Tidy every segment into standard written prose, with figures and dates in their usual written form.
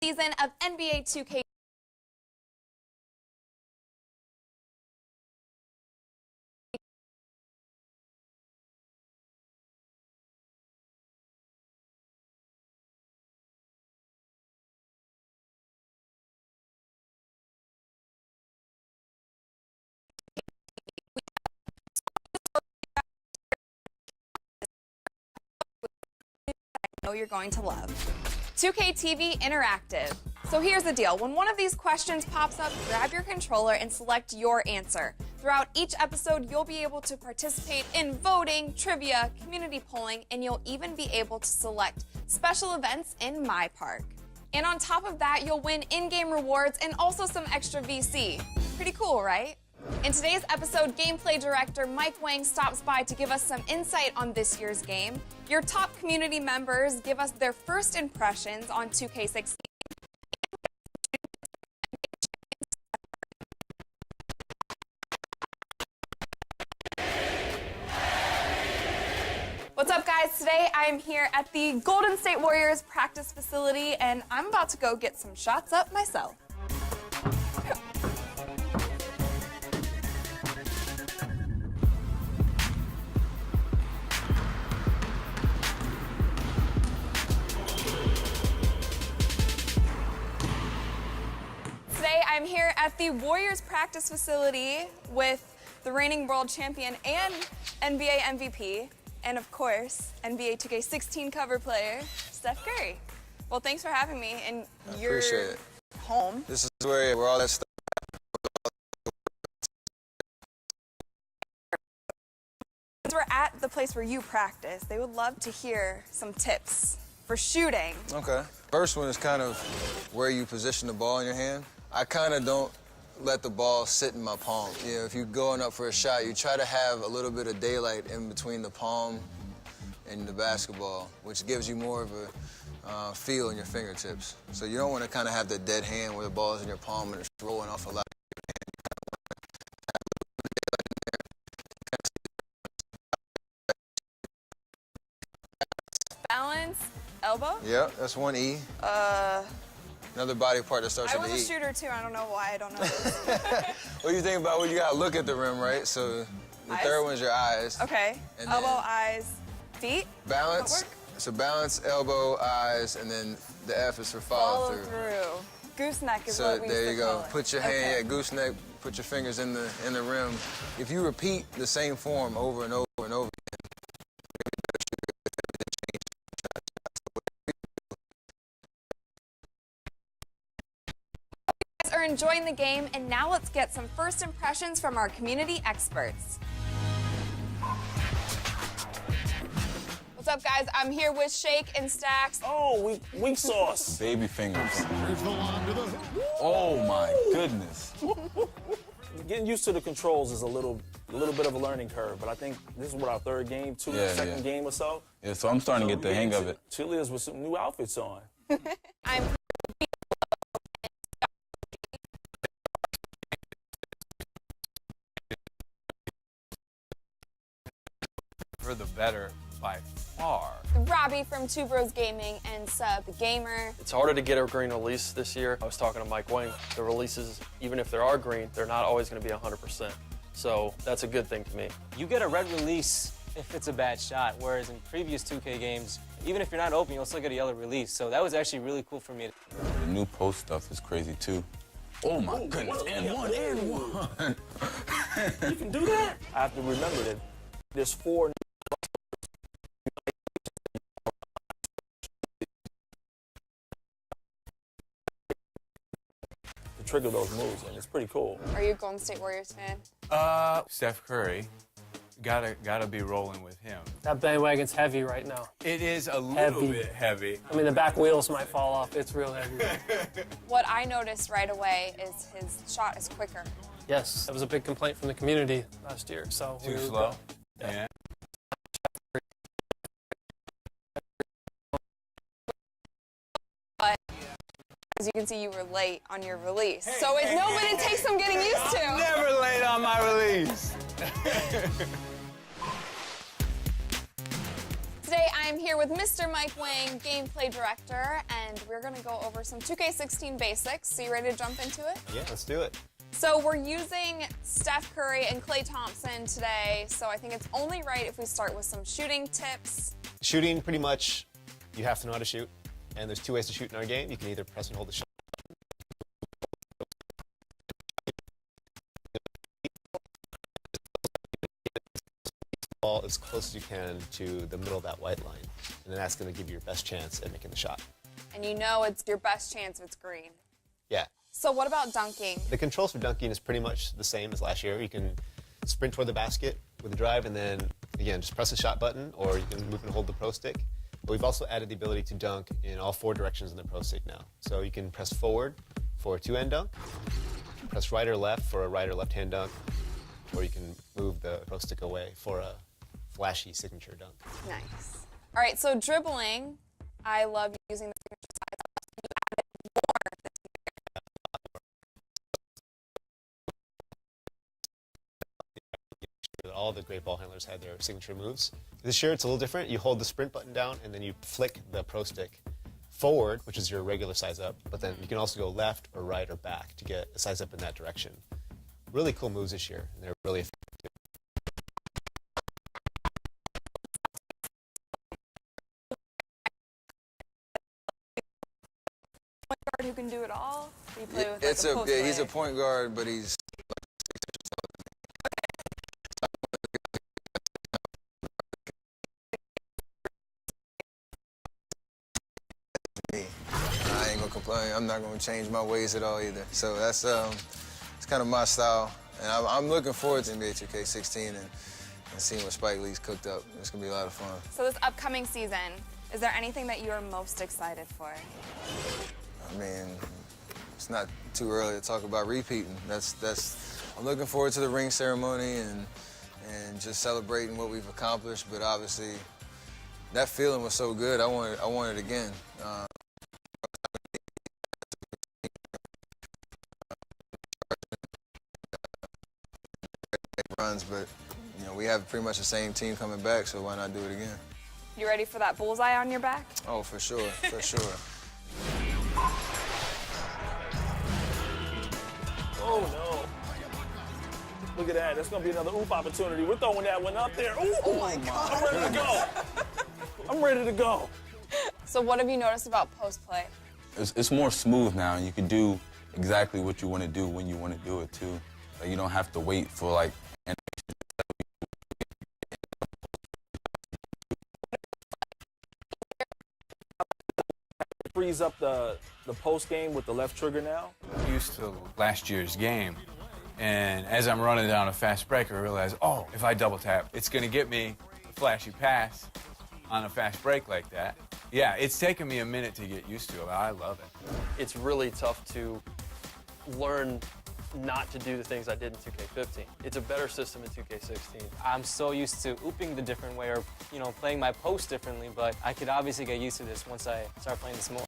season of NBA 2K. I know you're going to love. 2K TV Interactive. So here's the deal. When one of these questions pops up, grab your controller and select your answer. Throughout each episode, you'll be able to participate in voting, trivia, community polling, and you'll even be able to select special events in My Park. And on top of that, you'll win in-game rewards and also some extra VC. Pretty cool, right? In today's episode, gameplay director Mike Wang stops by to give us some insight on this year's game. Your top community members give us their first impressions on 2K16. What's up, guys? Today I am here at the Golden State Warriors practice facility, and I'm about to go get some shots up myself. Today I'm here at the Warriors practice facility with the reigning world champion and NBA MVP, and of course, NBA 2K16 cover player, Steph Curry. Well, thanks for having me in your home. This is where all that stuff. Since we're at the place where you practice, they would love to hear some tips for shooting. Okay. First one is kind of where you position the ball in your hand. I kind of don't let the ball sit in my palm. You know, if you're going up for a shot, you try to have a little bit of daylight in between the palm and the basketball, which gives you more of a feel in your fingertips. So you don't want to kind of have the dead hand where the ball is in your palm and it's rolling off a lot of your hand. You kind of want to have a little bit of daylight in there. Balance, elbow? Yeah, that's one E. Another body part that starts I with was the E. a shooter too. I don't know why I don't know this. What do you think about when you gotta look at the rim, right? So the third one's your eyes. Okay. And Elbow, then eyes, feet. balance. So balance, elbow, eyes, and then the F is for follow Follow through. Gooseneck is So what we there used you to go. call it. Put your hand, yeah, gooseneck. Put your fingers in the rim. If you repeat the same form over and over and over again, Are enjoying the game, and now let's get some first impressions from our community experts. What's up, guys? I'm here with Shake and Stacks. Oh, weak sauce. Baby fingers. Oh my goodness. Getting used to the controls is a little bit of a learning curve, but I think this is what our third game, second game or so. Yeah, so I'm starting to get the hang of it. Cheerleaders with some new outfits on. I'm for the better by far. Robbie from Two Bros Gaming and Sub Gamer. It's harder to get a green release this year. I was talking to Mike Wang. The releases, even if there are green, they're not always going to be 100%. So that's a good thing to me. You get a red release if it's a bad shot, whereas in previous 2K games, even if you're not open, you'll still get a yellow release. So that was actually really cool for me. The new post stuff is crazy too. Oh my goodness, and one. You can do that? I have to remember that there's 4 to trigger those moves, and it's pretty cool. Are you a Golden State Warriors fan? Steph Curry, gotta be rolling with him. That bandwagon's heavy right now. It is a little bit heavy. I mean, the back wheels might fall off. It's real heavy. What I noticed right away is his shot is quicker. Yes, that was a big complaint from the community last year. So Too slow. Yeah. But as you can see, you were late on your release. So it takes some getting used to. I'm never late on my release. Today I am here here with Mr. Mike Wang, gameplay director, and we're going to go over some 2K16 basics. So you ready to jump into it? Yeah, let's do it. So we're using Steph Curry and Klay Thompson today, so I think it's only right if we start with some shooting tips. Shooting, pretty much, you have to know how to shoot. And there's two ways to shoot in our game. You can either press and hold the shot. Ball as close as you can to the middle of that white line. And then that's going to give you your best chance at making the shot. And you know it's your best chance if it's green. Yeah. So what about dunking? The controls for dunking is pretty much the same as last year. You can sprint toward the basket with the drive and then, again, just press the shot button, or you can move and hold the pro stick. But we've also added the ability to dunk in all four directions in the pro stick now. So you can press forward for a two-hand dunk, press right or left for a right or left-hand dunk, or you can move the pro stick away for a flashy signature dunk. Nice. All right, so dribbling, I love using the signature side. All the great ball handlers had their signature moves. This year it's a little different. You hold the sprint button down and then you flick the pro stick forward, which is your regular size up, but then you can also go left or right or back to get a size up in that direction. Really cool moves this year, and they're really effective. Point guard who can do it all. You play with It's like a post yeah, he's a player. point guard, but he's I ain't gonna complain. I'm not gonna change my ways at all either. So that's it's kind of my style, and I'm looking forward to NBA 2K16 and seeing what Spike Lee's cooked up. It's gonna be a lot of fun. So this upcoming season, is there anything that you are most excited for? I mean, it's not too early to talk about repeating. I'm looking forward to the ring ceremony and just celebrating what we've accomplished. But obviously, that feeling was so good. I want it again. Runs, but you know we have pretty much the same team coming back, so why not do it again? You ready for that bullseye on your back? Oh, for sure, for sure. Oh, no. Look at that. That's going to be another oop opportunity. We're throwing that one up there. Ooh, oh, my God. I'm ready to go. I'm ready to go. So what have you noticed about post play? It's more smooth now, and you can do exactly what you want to do when you want to do it, too. Like, you don't have to wait for, like, Freeze up the post game with the left trigger now. Used to last year's game, and as I'm running down a fast break, I realize, oh, if I double tap, it's going to get me a flashy pass on a fast break like that. Yeah, it's taken me a minute to get used to it. I love it. It's really tough to learn not to do the things I did in 2K15. It's a better system in 2K16. I'm so used to ooping the different way or, playing my post differently, but I could obviously get used to this once I start playing this more.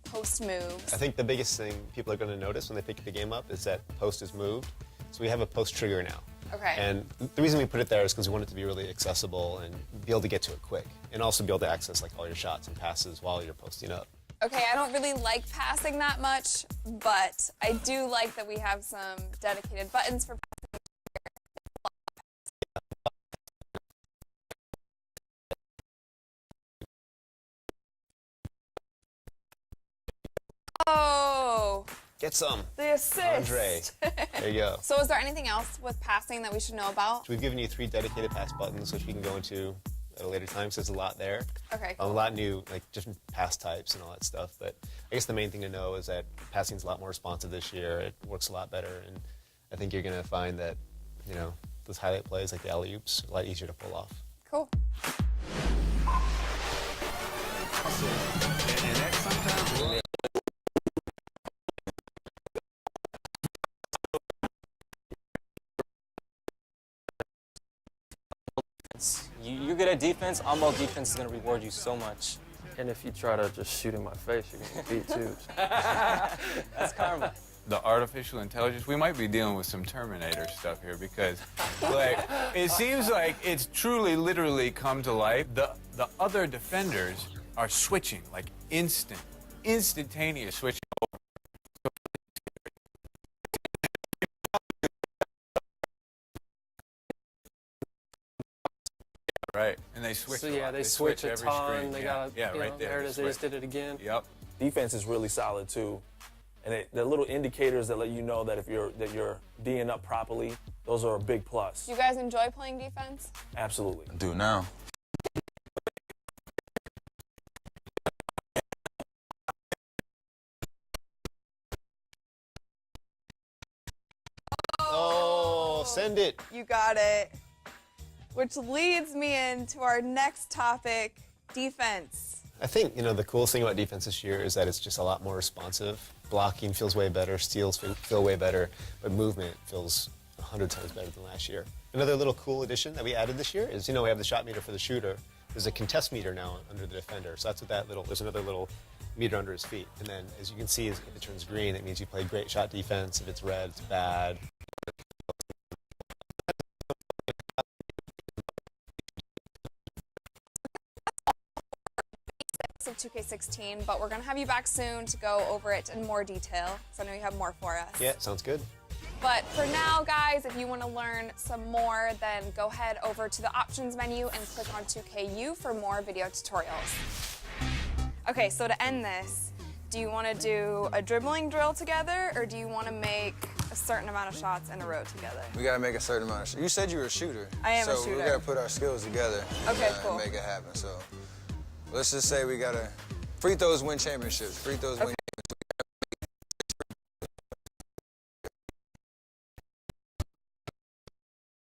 Post moves. I think the biggest thing people are going to notice when they pick the game up is that post is moved. So we have a post trigger now. Okay. And the reason we put it there is because we want it to be really accessible and be able to get to it quick, and also be able to access like all your shots and passes while you're posting up. Okay, I don't really like passing that much, but I do like that we have some dedicated buttons for passing. Oh, Get some. the assist. Andre. There you go. So is there anything else with passing that we should know about? So we've given you 3 dedicated pass buttons, which we can go into at a later time, because there's a lot there. Okay, A lot new, like different pass types and all that stuff. But I guess the main thing to know is that passing's a lot more responsive this year. It works a lot better, and I think you're going to find that, those highlight plays like the alley-oops are a lot easier to pull off. Cool. You're good at defense. On-ball defense is going to reward you so much. And if you try to just shoot in my face, you're going to get beat too. That's karma. the artificial intelligence, we might be dealing with some Terminator stuff here because, like, it seems like it's truly, literally come to life. The other defenders are switching, like instantaneous switching over. Right, and they switch. So a yeah, lot. they switch a every ton. screen. They yeah, got right there. There it is. They switch. just did it again. Yep. Defense is really solid too, and the little indicators that let you know that you're D'ing up properly. Those are a big plus. Do you guys enjoy playing defense? Absolutely. I do now. Oh, send it. You got it. Which leads me into our next topic, defense. I think, the coolest thing about defense this year is that it's just a lot more responsive. Blocking feels way better, steals feel way better, but movement feels 100 times better than last year. Another little cool addition that we added this year is, we have the shot meter for the shooter. There's a contest meter now under the defender. So that's what there's another little meter under his feet. And then, as you can see, if it turns green, that means you played great shot defense. If it's red, it's bad. Of 2K16, but we're gonna have you back soon to go over it in more detail, so I know you have more for us. Yeah, sounds good. But for now, guys, if you want to learn some more, then go head over to the options menu and click on 2KU for more video tutorials. Okay, so to end this, do you want to do a dribbling drill together, or do you want to make a certain amount of shots in a row together? We gotta make a certain amount of shots. You said you were a shooter. I am a So we shooter. gotta put our skills together. Okay, cool. And make it happen. So let's just say we gotta free throws win championships. Free throws win.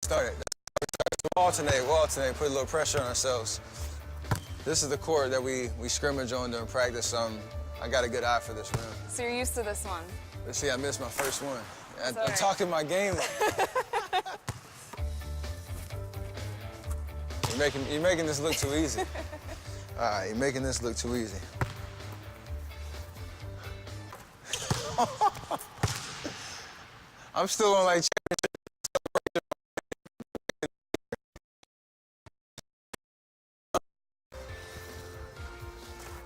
Start it. We'll alternate, put a little pressure on ourselves. This is the court that we scrimmage on during practice. I got a good eye for this rim. So you're used to this one. Let's see, I missed my first one. I'm Sorry. talking my game up. You're making this look too easy. All right, you're making this look too easy. I'm still on like.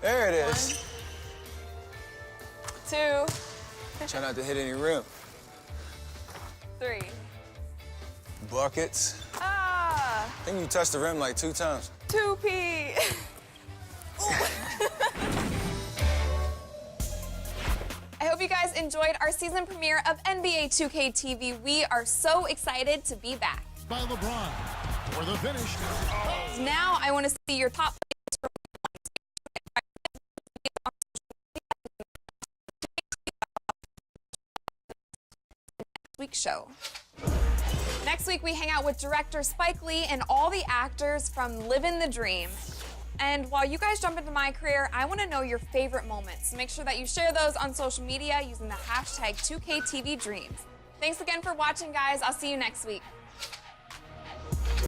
There it is. 2, Try not to hit any rim. 3. Buckets. Ah, I think you touched the rim like 2 times. 2P. I hope you guys enjoyed our season premiere of NBA 2K TV. We are so excited to be back. By LeBron for the finish. Now I want to see your top players for next week's show. Next week we hang out with director Spike Lee and all the actors from Livin' the Dream. And while you guys jump into my career, I want to know your favorite moments. Make sure that you share those on social media using the hashtag 2KTVDreams. Thanks again for watching, guys. I'll see you next week.